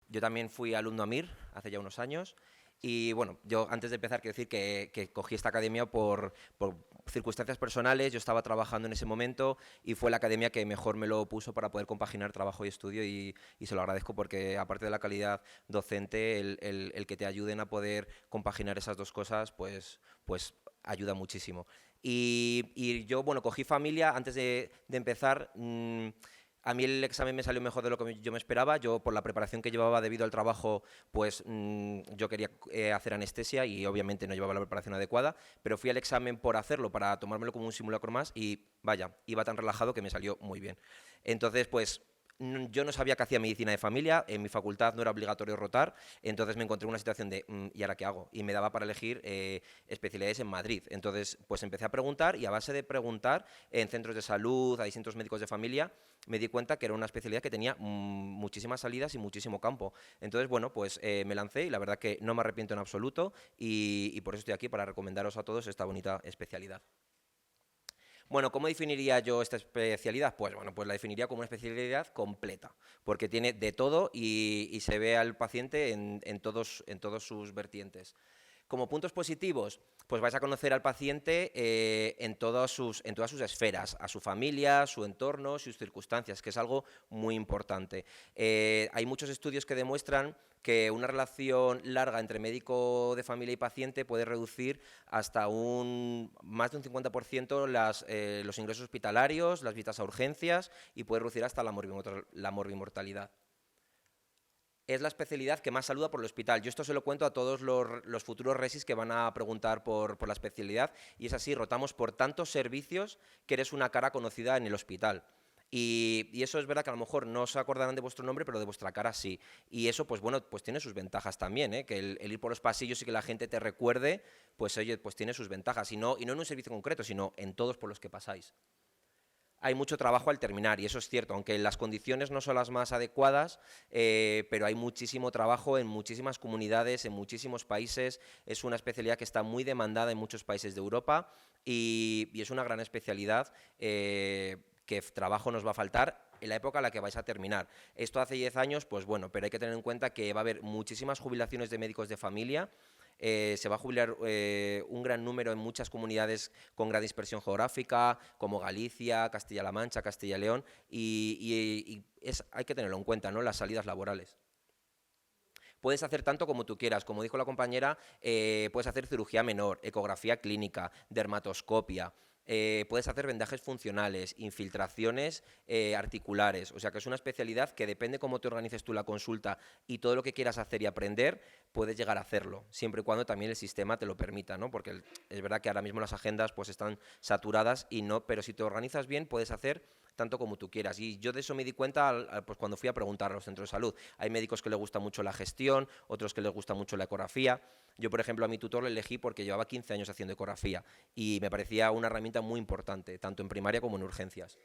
Yo también fui alumno AMIR hace ya unos años y bueno, yo antes de empezar quiero decir que cogí esta academia por circunstancias personales. Yo estaba trabajando en ese momento y fue la academia que mejor me lo puso para poder compaginar trabajo y estudio y se lo agradezco porque aparte de la calidad docente, el que te ayuden a poder compaginar esas dos cosas pues ayuda muchísimo. Y yo, bueno, cogí familia antes de empezar. A mí el examen me salió mejor de lo que yo me esperaba. Yo, por la preparación que llevaba debido al trabajo, pues yo quería hacer anestesia y obviamente no llevaba la preparación adecuada, pero fui al examen por hacerlo, para tomármelo como un simulacro más y vaya, iba tan relajado que me salió muy bien. Entonces, pues yo no sabía que hacía medicina de familia, en mi facultad no era obligatorio rotar, entonces me encontré en una situación de ¿y ahora qué hago? Y me daba para elegir especialidades en Madrid. Entonces, pues empecé a preguntar y a base de preguntar en centros de salud, a distintos médicos de familia, me di cuenta que era una especialidad que tenía muchísimas salidas y muchísimo campo. Entonces, bueno, pues me lancé y la verdad que no me arrepiento en absoluto y por eso estoy aquí, para recomendaros a todos esta bonita especialidad. Bueno, ¿cómo definiría yo esta especialidad? Pues bueno, pues la definiría como una especialidad completa, porque tiene de todo y se ve al paciente en todos sus vertientes. Como puntos positivos, pues vais a conocer al paciente en todas sus esferas, a su familia, su entorno, sus circunstancias, que es algo muy importante. Hay muchos estudios que demuestran que una relación larga entre médico de familia y paciente puede reducir hasta más de un 50% los ingresos hospitalarios, las visitas a urgencias y puede reducir hasta la morbimortalidad. Es la especialidad que más saluda por el hospital. Yo esto se lo cuento a todos los futuros resis que van a preguntar por la especialidad y es así, rotamos por tantos servicios que eres una cara conocida en el hospital. Y eso es verdad que a lo mejor no se acordarán de vuestro nombre, pero de vuestra cara sí. Y eso, pues bueno, pues tiene sus ventajas también, ¿eh? Que el ir por los pasillos y que la gente te recuerde, pues oye, pues tiene sus ventajas. Y no en un servicio concreto, sino en todos por los que pasáis. Hay mucho trabajo al terminar, y eso es cierto, aunque las condiciones no son las más adecuadas, pero hay muchísimo trabajo en muchísimas comunidades, en muchísimos países. Es una especialidad que está muy demandada en muchos países de Europa y es una gran especialidad que trabajo nos va a faltar en la época en la que vais a terminar. Esto hace 10 años, pues bueno, pero hay que tener en cuenta que va a haber muchísimas jubilaciones de médicos de familia. Se va a jubilar un gran número en muchas comunidades con gran dispersión geográfica, como Galicia, Castilla-La Mancha, Castilla y León, hay que tenerlo en cuenta, ¿no? Las salidas laborales. Puedes hacer tanto como tú quieras, como dijo la compañera, puedes hacer cirugía menor, ecografía clínica, dermatoscopia, puedes hacer vendajes funcionales, infiltraciones articulares, o sea que es una especialidad que depende cómo te organices tú la consulta y todo lo que quieras hacer y aprender, puedes llegar a hacerlo, siempre y cuando también el sistema te lo permita, ¿no? Porque es verdad que ahora mismo las agendas pues están saturadas y no, pero si te organizas bien puedes hacer tanto como tú quieras. Y yo de eso me di cuenta pues cuando fui a preguntar a los centros de salud. Hay médicos que les gusta mucho la gestión, otros que les gusta mucho la ecografía. Yo, por ejemplo, a mi tutor le elegí porque llevaba 15 años haciendo ecografía y me parecía una herramienta muy importante, tanto en primaria como en urgencias.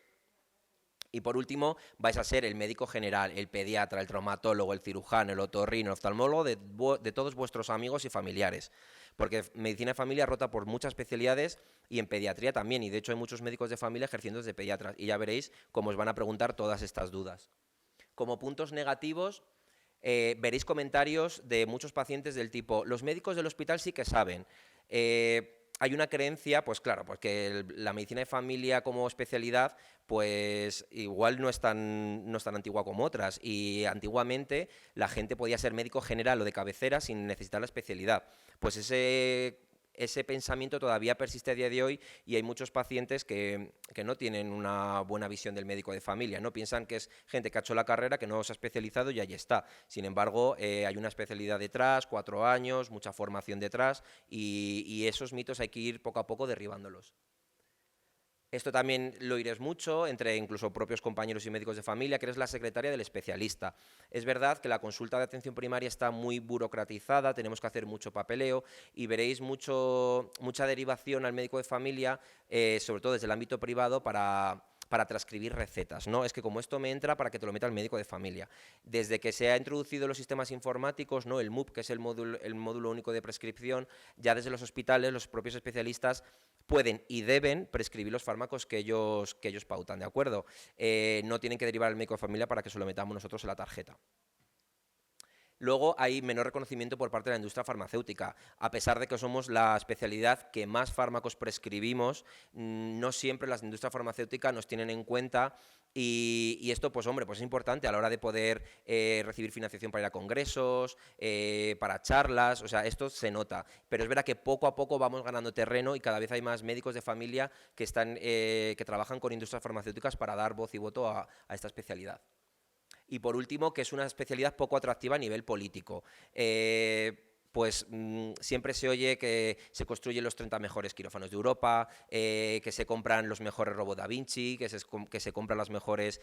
Y por último, vais a ser el médico general, el pediatra, el traumatólogo, el cirujano, el otorrino, el oftalmólogo de todos vuestros amigos y familiares. Porque medicina de familia rota por muchas especialidades y en pediatría también. Y de hecho hay muchos médicos de familia ejerciendo desde pediatras. Y ya veréis cómo os van a preguntar todas estas dudas. Como puntos negativos, veréis comentarios de muchos pacientes del tipo: los médicos del hospital sí que saben. Hay una creencia, pues claro, pues que la medicina de familia como especialidad, pues igual no es tan antigua como otras. Y antiguamente la gente podía ser médico general o de cabecera sin necesitar la especialidad. Pues ese pensamiento todavía persiste a día de hoy y hay muchos pacientes que no tienen una buena visión del médico de familia, ¿no? Piensan que es gente que ha hecho la carrera, que no se ha especializado y ahí está. Sin embargo, hay una especialidad detrás, 4 años, mucha formación detrás y esos mitos hay que ir poco a poco derribándolos. Esto también lo oiréis mucho entre incluso propios compañeros y médicos de familia, que eres la secretaria del especialista. Es verdad que la consulta de atención primaria está muy burocratizada, tenemos que hacer mucho papeleo y veréis mucha derivación al médico de familia, sobre todo desde el ámbito privado, para transcribir recetas, ¿no? Es que como esto me entra para que te lo meta el médico de familia. Desde que se ha introducido los sistemas informáticos, ¿no? El MUP, que es el módulo único de prescripción, ya desde los hospitales, los propios especialistas pueden y deben prescribir los fármacos que ellos pautan, ¿de acuerdo? No tienen que derivar al médico de familia para que se lo metamos nosotros en la tarjeta. Luego hay menor reconocimiento por parte de la industria farmacéutica. A pesar de que somos la especialidad que más fármacos prescribimos, no siempre las industrias farmacéuticas nos tienen en cuenta y esto, pues hombre, pues es importante a la hora de poder recibir financiación para ir a congresos, para charlas, o sea, esto se nota. Pero es verdad que poco a poco vamos ganando terreno y cada vez hay más médicos de familia que trabajan con industrias farmacéuticas para dar voz y voto a esta especialidad. Y por último, que es una especialidad poco atractiva a nivel político. Siempre se oye que se construyen los 30 mejores quirófanos de Europa, que se compran los mejores robots Da Vinci, que se compran las mejores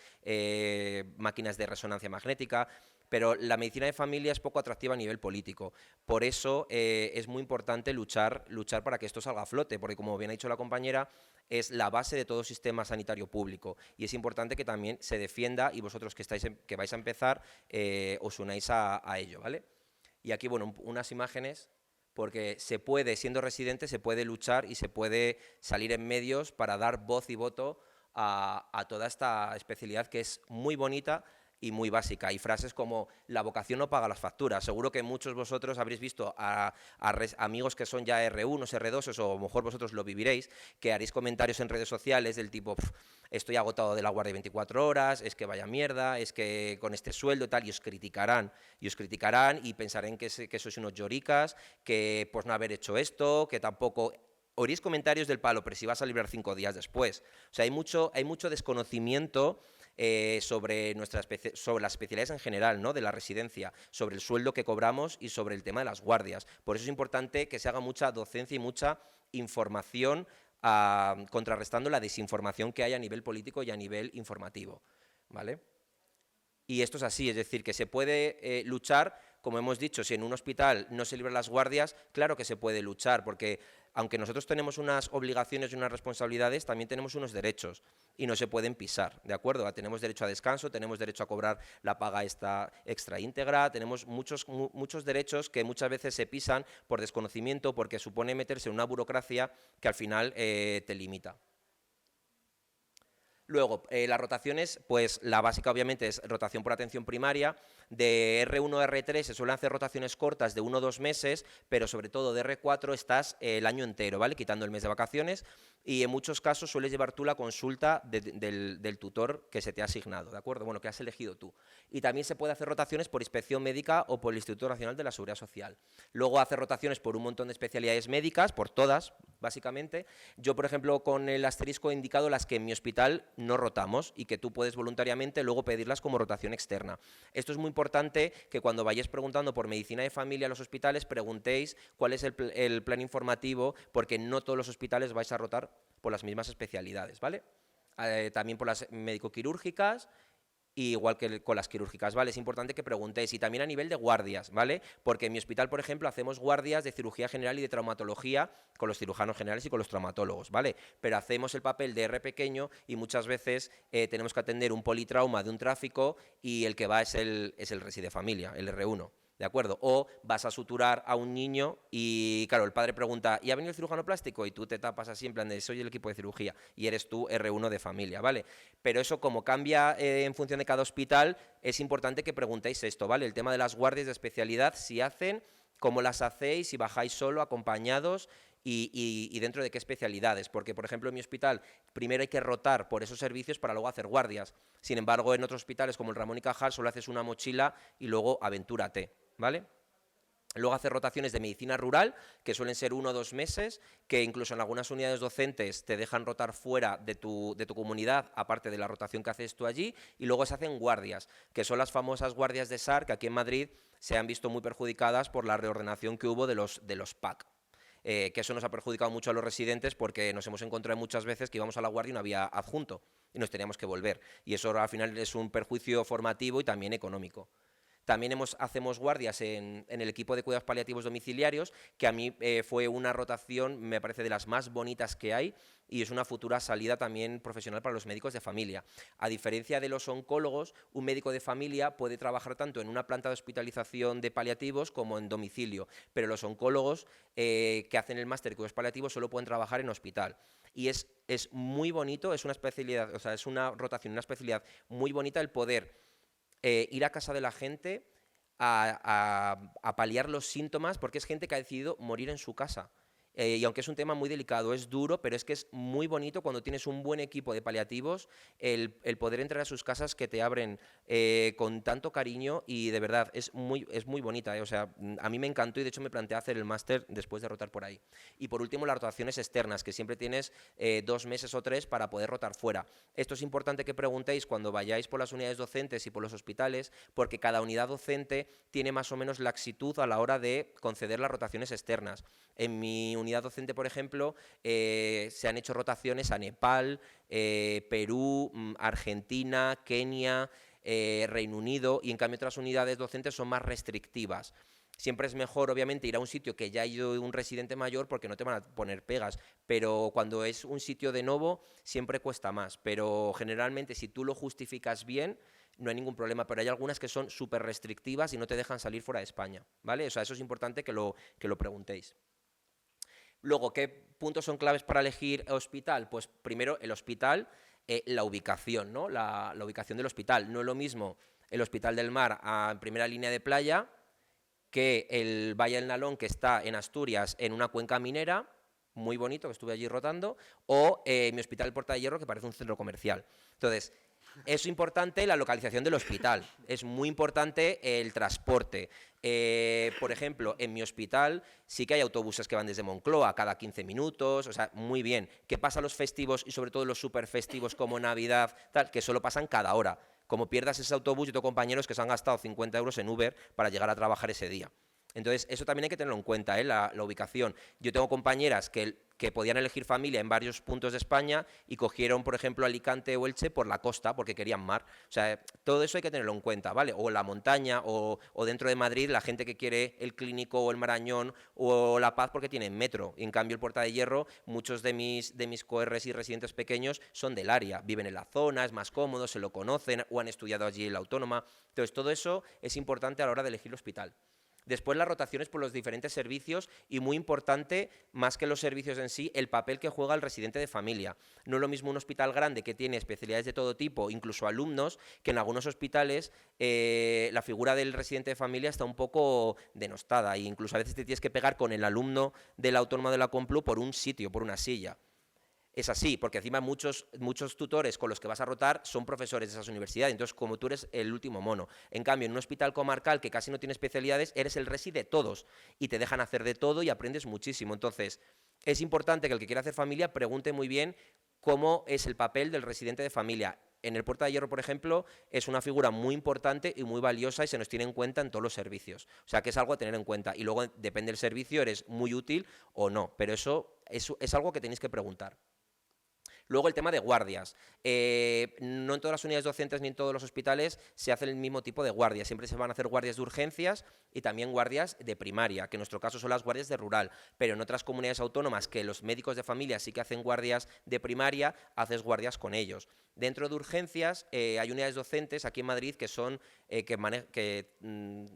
máquinas de resonancia magnética, pero la medicina de familia es poco atractiva a nivel político. Por eso es muy importante luchar para que esto salga a flote, porque como bien ha dicho la compañera, es la base de todo sistema sanitario público y es importante que también se defienda y vosotros que vais a empezar os unáis a ello, ¿vale? Y aquí, bueno, unas imágenes, porque se puede, siendo residente, se puede luchar y se puede salir en medios para dar voz y voto a toda esta especialidad que es muy bonita y muy básica. Hay frases como la vocación no paga las facturas. Seguro que muchos vosotros habréis visto a amigos que son ya R1, R2 o a lo mejor vosotros lo viviréis, que haréis comentarios en redes sociales del tipo estoy agotado de la guardia 24 horas, es que vaya mierda, es que con este sueldo tal, y os criticarán y pensarán que sois unos lloricas, que pues no haber hecho esto, que tampoco... Oiréis comentarios del palo, pero si vas a librar 5 días después. O sea, hay mucho desconocimiento sobre las especialidades en general, ¿no? De la residencia, sobre el sueldo que cobramos y sobre el tema de las guardias. Por eso es importante que se haga mucha docencia y mucha información contrarrestando la desinformación que hay a nivel político y a nivel informativo, ¿vale? Y esto es así, es decir, que se puede luchar, como hemos dicho, si en un hospital no se libran las guardias, claro que se puede luchar, porque aunque nosotros tenemos unas obligaciones y unas responsabilidades, también tenemos unos derechos y no se pueden pisar, ¿de acuerdo? Tenemos derecho a descanso, tenemos derecho a cobrar la paga extra íntegra, tenemos muchos derechos que muchas veces se pisan por desconocimiento, porque supone meterse en una burocracia que al final te limita. Luego, las rotaciones, pues la básica obviamente es rotación por atención primaria. De R1 a R3 se suelen hacer rotaciones cortas de 1 o 2 meses, pero sobre todo de R4 estás el año entero, ¿vale? Quitando el mes de vacaciones y en muchos casos sueles llevar tú la consulta del tutor que se te ha asignado, ¿de acuerdo? Bueno, que has elegido tú. Y también se puede hacer rotaciones por inspección médica o por el Instituto Nacional de la Seguridad Social. Luego hacer rotaciones por un montón de especialidades médicas, por todas, básicamente. Yo, por ejemplo, con el asterisco he indicado las que en mi hospital no rotamos y que tú puedes voluntariamente luego pedirlas como rotación externa. Esto es muy importante que cuando vayáis preguntando por medicina de familia a los hospitales preguntéis cuál es el plan informativo, porque no todos los hospitales vais a rotar por las mismas especialidades, ¿vale? También por las médico-quirúrgicas, igual que con las quirúrgicas, ¿vale? Es importante que preguntéis. Y también a nivel de guardias, ¿vale? Porque en mi hospital, por ejemplo, hacemos guardias de cirugía general y de traumatología con los cirujanos generales y con los traumatólogos, ¿vale? Pero hacemos el papel de R pequeño y muchas veces tenemos que atender un politrauma de un tráfico y el que va es el resi de familia, el R1. ¿De acuerdo? O vas a suturar a un niño y, claro, el padre pregunta, ¿y ha venido el cirujano plástico? Y tú te tapas así, en plan de, soy el equipo de cirugía, y eres tú R1 de familia, ¿vale? Pero eso, como cambia en función de cada hospital, es importante que preguntéis esto, ¿vale? El tema de las guardias de especialidad, si hacen, cómo las hacéis, si bajáis solo, acompañados, y dentro de qué especialidades, porque por ejemplo en mi hospital primero hay que rotar por esos servicios para luego hacer guardias, sin embargo en otros hospitales como el Ramón y Cajal solo haces una mochila y luego aventúrate, ¿vale? Luego hacer rotaciones de medicina rural, que suelen ser 1 o 2 meses, que incluso en algunas unidades docentes te dejan rotar fuera de tu comunidad, aparte de la rotación que haces tú allí, y luego se hacen guardias, que son las famosas guardias de SAR, que aquí en Madrid se han visto muy perjudicadas por la reordenación que hubo de los PAC. Que eso nos ha perjudicado mucho a los residentes porque nos hemos encontrado muchas veces que íbamos a la guardia y no había adjunto y nos teníamos que volver. Y eso al final es un perjuicio formativo y también económico. También hacemos guardias en el equipo de cuidados paliativos domiciliarios, que a mí fue una rotación, me parece, de las más bonitas que hay, y es una futura salida también profesional para los médicos de familia. A diferencia de los oncólogos, un médico de familia puede trabajar tanto en una planta de hospitalización de paliativos como en domicilio, pero los oncólogos que hacen el máster de cuidados paliativos solo pueden trabajar en hospital. Y es muy bonito, es una especialidad, o sea, es una rotación, una especialidad muy bonita el poder ir a casa de la gente a paliar los síntomas, porque es gente que ha decidido morir en su casa. Y aunque es un tema muy delicado, es duro, pero es que es muy bonito cuando tienes un buen equipo de paliativos, el poder entrar a sus casas que te abren con tanto cariño, y de verdad es muy bonita. O sea, a mí me encantó, y de hecho me planteé hacer el máster después de rotar por ahí. Y por último, las rotaciones externas, que siempre tienes 2 meses o 3 para poder rotar fuera. Esto es importante que preguntéis cuando vayáis por las unidades docentes y por los hospitales, porque cada unidad docente tiene más o menos laxitud a la hora de conceder las rotaciones externas. En mi unidad docente, por ejemplo, se han hecho rotaciones a Nepal, Perú, Argentina, Kenia, Reino Unido, y en cambio otras unidades docentes son más restrictivas. Siempre es mejor, obviamente, ir a un sitio que ya ha ido un residente mayor, porque no te van a poner pegas, pero cuando es un sitio de nuevo siempre cuesta más, pero generalmente si tú lo justificas bien no hay ningún problema, pero hay algunas que son súper restrictivas y no te dejan salir fuera de España, ¿vale? O sea, eso es importante que lo preguntéis. Luego, ¿qué puntos son claves para elegir hospital? Pues primero, el hospital, la ubicación, ¿no? La ubicación del hospital. No es lo mismo el Hospital del Mar en primera línea de playa que el Valle del Nalón, que está en Asturias, en una cuenca minera, muy bonito, que estuve allí rotando, o mi Hospital del Puerta de Hierro, que parece un centro comercial. Entonces, es importante la localización del hospital, es muy importante el transporte. Por ejemplo, en mi hospital sí que hay autobuses que van desde Moncloa cada 15 minutos, o sea, muy bien. ¿Qué pasa los festivos y sobre todo los superfestivos como Navidad, tal, que solo pasan cada hora? Como pierdas ese autobús, yo tengo compañeros que se han gastado 50 euros en Uber para llegar a trabajar ese día. Entonces, eso también hay que tenerlo en cuenta, la ubicación. Yo tengo compañeras que podían elegir familia en varios puntos de España y cogieron, por ejemplo, Alicante o Elche por la costa, porque querían mar. O sea, todo eso hay que tenerlo en cuenta, ¿vale? O la montaña, o dentro de Madrid, la gente que quiere el Clínico o el Marañón o La Paz porque tienen metro. Y en cambio, el Puerta de Hierro, muchos de mis coRs y residentes pequeños son del área, viven en la zona, es más cómodo, se lo conocen o han estudiado allí en la Autónoma. Entonces, todo eso es importante a la hora de elegir el hospital. Después las rotaciones por los diferentes servicios y, muy importante, más que los servicios en sí, el papel que juega el residente de familia. No es lo mismo un hospital grande que tiene especialidades de todo tipo, incluso alumnos, que en algunos hospitales la figura del residente de familia está un poco denostada, e incluso a veces te tienes que pegar con el alumno de la Autónoma de la Complu por un sitio, por una silla. Es así, porque encima muchos tutores con los que vas a rotar son profesores de esas universidades, entonces como tú eres el último mono. En cambio, en un hospital comarcal que casi no tiene especialidades, eres el resi de todos y te dejan hacer de todo y aprendes muchísimo. Entonces, es importante que el que quiera hacer familia pregunte muy bien cómo es el papel del residente de familia. En el Puerta de Hierro, por ejemplo, es una figura muy importante y muy valiosa y se nos tiene en cuenta en todos los servicios. O sea, que es algo a tener en cuenta. Y luego, depende del servicio, eres muy útil o no. Pero eso es algo que tenéis que preguntar. Luego el tema de guardias. No en todas las unidades docentes ni en todos los hospitales se hace el mismo tipo de guardias. Siempre se van a hacer guardias de urgencias y también guardias de primaria, que en nuestro caso son las guardias de rural. Pero en otras comunidades autónomas que los médicos de familia sí que hacen guardias de primaria, haces guardias con ellos. Dentro de urgencias hay unidades docentes aquí en Madrid que son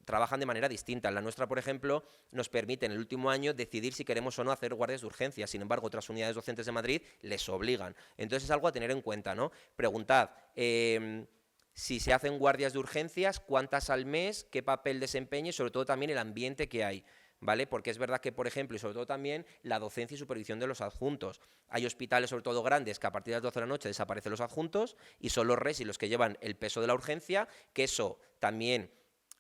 trabajan de manera distinta. La nuestra, por ejemplo, nos permite en el último año decidir si queremos o no hacer guardias de urgencias. Sin embargo, otras unidades docentes de Madrid les obligan. Entonces es algo a tener en cuenta, ¿no? Preguntad si se hacen guardias de urgencias, cuántas al mes, qué papel desempeña y sobre todo también el ambiente que hay. ¿Vale? Porque es verdad que, por ejemplo, y sobre todo también la docencia y supervisión de los adjuntos. Hay hospitales, sobre todo grandes, que a partir de las 12 de la noche desaparecen los adjuntos y son los resi los que llevan el peso de la urgencia, que eso también,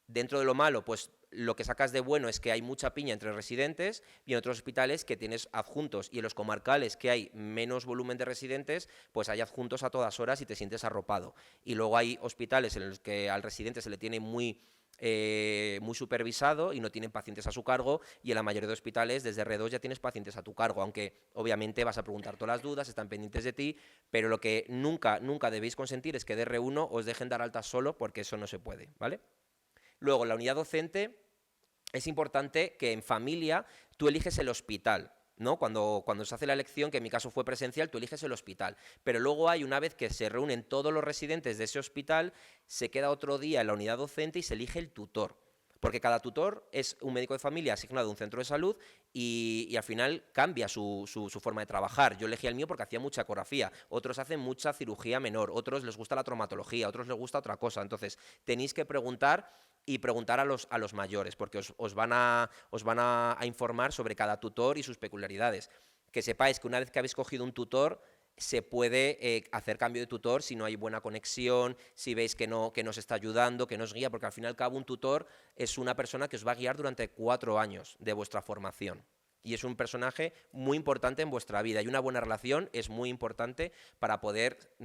dentro de lo malo, pues lo que sacas de bueno es que hay mucha piña entre residentes, y en otros hospitales que tienes adjuntos, y en los comarcales que hay menos volumen de residentes, pues hay adjuntos a todas horas y te sientes arropado. Y luego hay hospitales en los que al residente se le tiene muy supervisado y no tienen pacientes a su cargo, y en la mayoría de hospitales desde R2 ya tienes pacientes a tu cargo, aunque obviamente vas a preguntar todas las dudas, están pendientes de ti, pero lo que nunca debéis consentir es que de R1 os dejen dar altas solo, porque eso no se puede, ¿vale? Luego, la unidad docente, es importante que en familia tú eliges el hospital, ¿no? Cuando se hace la elección, que en mi caso fue presencial, tú eliges el hospital. Pero luego hay, una vez que se reúnen todos los residentes de ese hospital, se queda otro día en la unidad docente y se elige el tutor. Porque cada tutor es un médico de familia asignado a un centro de salud y al final cambia su forma de trabajar. Yo elegí el mío porque hacía mucha ecografía, otros hacen mucha cirugía menor, otros les gusta la traumatología, otros les gusta otra cosa. Entonces, tenéis que preguntar y preguntar a los mayores, porque os van a informar sobre cada tutor y sus peculiaridades. Que sepáis que una vez que habéis cogido un tutor, se puede hacer cambio de tutor si no hay buena conexión, si veis que no os está ayudando, que no os guía, porque al fin y al cabo un tutor es una persona que os va a guiar durante 4 años de vuestra formación. Y es un personaje muy importante en vuestra vida. Y una buena relación es muy importante para poder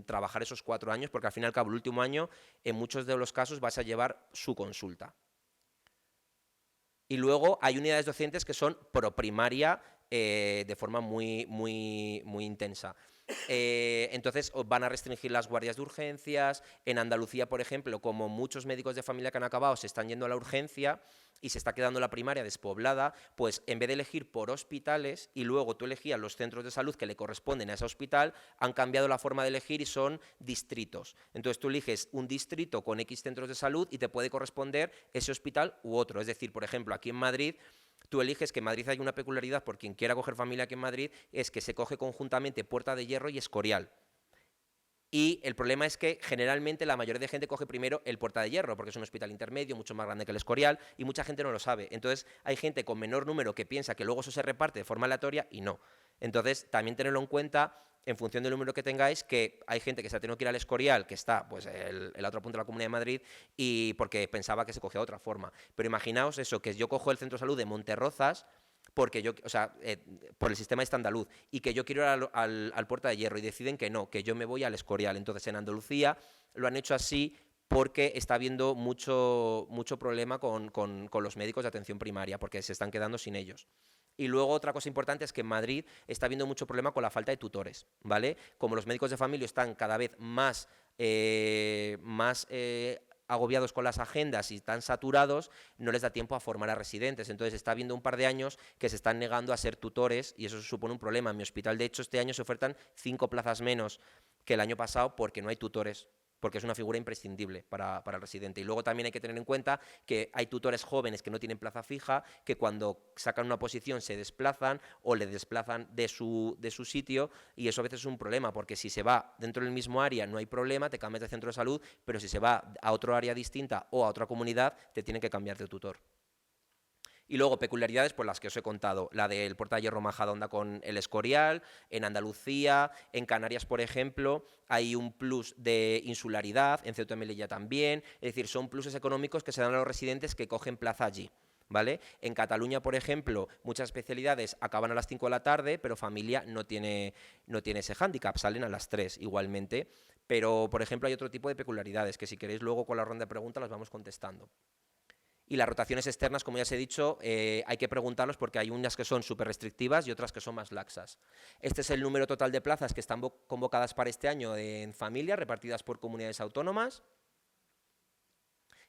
trabajar esos 4 años, porque al fin y al cabo el último año, en muchos de los casos, vas a llevar su consulta. Y luego hay unidades docentes que son pro primaria de forma muy intensa. Entonces os van a restringir las guardias de urgencias. En Andalucía, por ejemplo, como muchos médicos de familia que han acabado se están yendo a la urgencia y se está quedando la primaria despoblada, pues en vez de elegir por hospitales y luego tú elegías los centros de salud que le corresponden a ese hospital, han cambiado la forma de elegir y son distritos. Entonces tú eliges un distrito con X centros de salud y te puede corresponder ese hospital u otro. Es decir, por ejemplo, aquí en Madrid, tú eliges que en Madrid hay una peculiaridad, por quien quiera coger familia aquí en Madrid, es que se coge conjuntamente Puerta de Hierro y Escorial. Y el problema es que generalmente la mayoría de gente coge primero el Puerta de Hierro, porque es un hospital intermedio, mucho más grande que el Escorial, y mucha gente no lo sabe. Entonces hay gente con menor número que piensa que luego eso se reparte de forma aleatoria y no. Entonces también tenerlo en cuenta, en función del número que tengáis, que hay gente que se ha tenido que ir al Escorial, que está pues en la otra punta de la Comunidad de Madrid, y porque pensaba que se cogía de otra forma. Pero imaginaos eso, que yo cojo el centro de salud de Monterrozas, porque yo, o sea, por el sistema este andaluz, y que yo quiero ir al Puerta de Hierro y deciden que no, que yo me voy al Escorial. Entonces en Andalucía lo han hecho así porque está habiendo mucho problema con los médicos de atención primaria, porque se están quedando sin ellos. Y luego otra cosa importante es que en Madrid está habiendo mucho problema con la falta de tutores, ¿vale? Como los médicos de familia están cada vez más agobiados con las agendas y están saturados, no les da tiempo a formar a residentes. Entonces está habiendo un par de años que se están negando a ser tutores y eso supone un problema. En mi hospital, de hecho, este año se ofertan 5 plazas menos que el año pasado porque no hay tutores, porque es una figura imprescindible para el residente. Y luego también hay que tener en cuenta que hay tutores jóvenes que no tienen plaza fija, que cuando sacan una posición se desplazan o le desplazan de su sitio, y eso a veces es un problema, porque si se va dentro del mismo área no hay problema, te cambias de centro de salud, pero si se va a otro área distinta o a otra comunidad, te tienen que cambiar de tutor. Y luego peculiaridades, pues las que os he contado, la del Puerta de Hierro Majadahonda con el Escorial, en Andalucía, en Canarias, por ejemplo, hay un plus de insularidad, en Ceuta y Melilla también, es decir, son pluses económicos que se dan a los residentes que cogen plaza allí, ¿vale? En Cataluña, por ejemplo, muchas especialidades acaban a las 5 de la tarde, pero familia no tiene ese hándicap, salen a las 3 igualmente, pero, por ejemplo, hay otro tipo de peculiaridades que si queréis luego con la ronda de preguntas las vamos contestando. Y las rotaciones externas, como ya os he dicho, hay que preguntarlos porque hay unas que son súper restrictivas y otras que son más laxas. Este es el número total de plazas que están convocadas para este año en familia, repartidas por comunidades autónomas.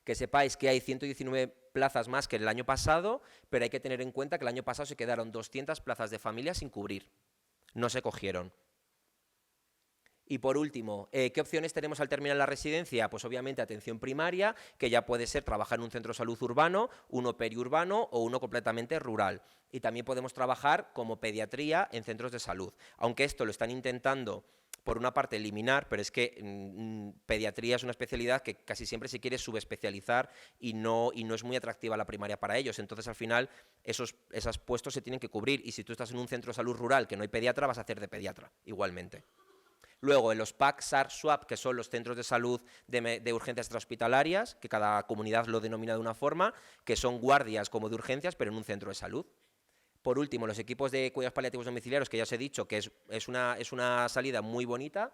Que sepáis que hay 119 plazas más que el año pasado, pero hay que tener en cuenta que el año pasado se quedaron 200 plazas de familia sin cubrir. No se cogieron. Y por último, ¿qué opciones tenemos al terminar la residencia? Pues obviamente atención primaria, que ya puede ser trabajar en un centro de salud urbano, uno periurbano o uno completamente rural. Y también podemos trabajar como pediatría en centros de salud. Aunque esto lo están intentando, por una parte, eliminar, pero es que pediatría es una especialidad que casi siempre se quiere subespecializar y no es muy atractiva la primaria para ellos. Entonces, al final, esos puestos se tienen que cubrir. Y si tú estás en un centro de salud rural que no hay pediatra, vas a hacer de pediatra, igualmente. Luego, en los PAC, SAR, SWAP, que son los centros de salud de urgencias extrahospitalarias, que cada comunidad lo denomina de una forma, que son guardias como de urgencias, pero en un centro de salud. Por último, los equipos de cuidados paliativos domiciliarios, que ya os he dicho que es una salida muy bonita,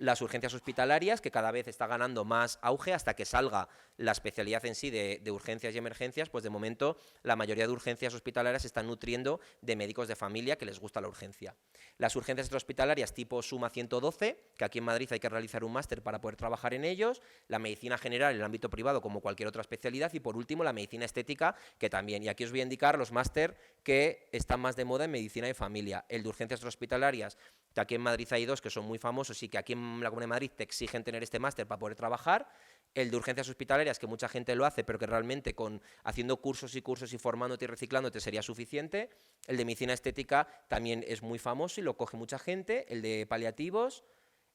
las urgencias hospitalarias, que cada vez está ganando más auge hasta que salga la especialidad en sí de urgencias y emergencias, pues de momento la mayoría de urgencias hospitalarias se están nutriendo de médicos de familia que les gusta la urgencia. Las urgencias extrahospitalarias tipo Suma 112, que aquí en Madrid hay que realizar un máster para poder trabajar en ellos, la medicina general en el ámbito privado como cualquier otra especialidad y por último la medicina estética, que también. Y aquí os voy a indicar los máster que están más de moda en medicina de familia. El de urgencias extrahospitalarias, que aquí en Madrid hay 2 que son muy famosos y que aquí en la Comunidad de Madrid te exigen tener este máster para poder trabajar. El de urgencias hospitalarias, que mucha gente lo hace, pero que realmente haciendo cursos y formándote y reciclándote sería suficiente. El de medicina estética también es muy famoso y lo coge mucha gente. El de paliativos,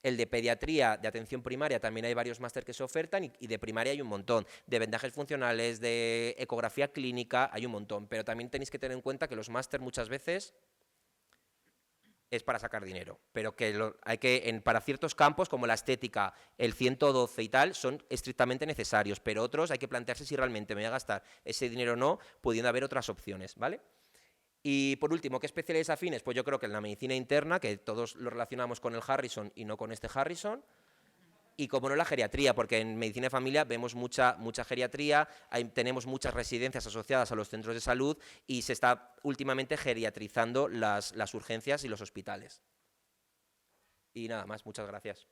el de pediatría, de atención primaria, también hay varios másteres que se ofertan y de primaria hay un montón. De vendajes funcionales, de ecografía clínica, hay un montón. Pero también tenéis que tener en cuenta que los másteres muchas veces es para sacar dinero, pero que para ciertos campos como la estética, el 112 y tal, son estrictamente necesarios, pero otros hay que plantearse si realmente me voy a gastar ese dinero o no, pudiendo haber otras opciones, ¿vale? Y por último, ¿qué especialidades afines? Pues yo creo que en la medicina interna, que todos lo relacionamos con el Harrison y no con este Harrison, y como no la geriatría, porque en medicina de familia vemos mucha geriatría, tenemos muchas residencias asociadas a los centros de salud y se está últimamente geriatrizando las urgencias y los hospitales. Y nada más, muchas gracias.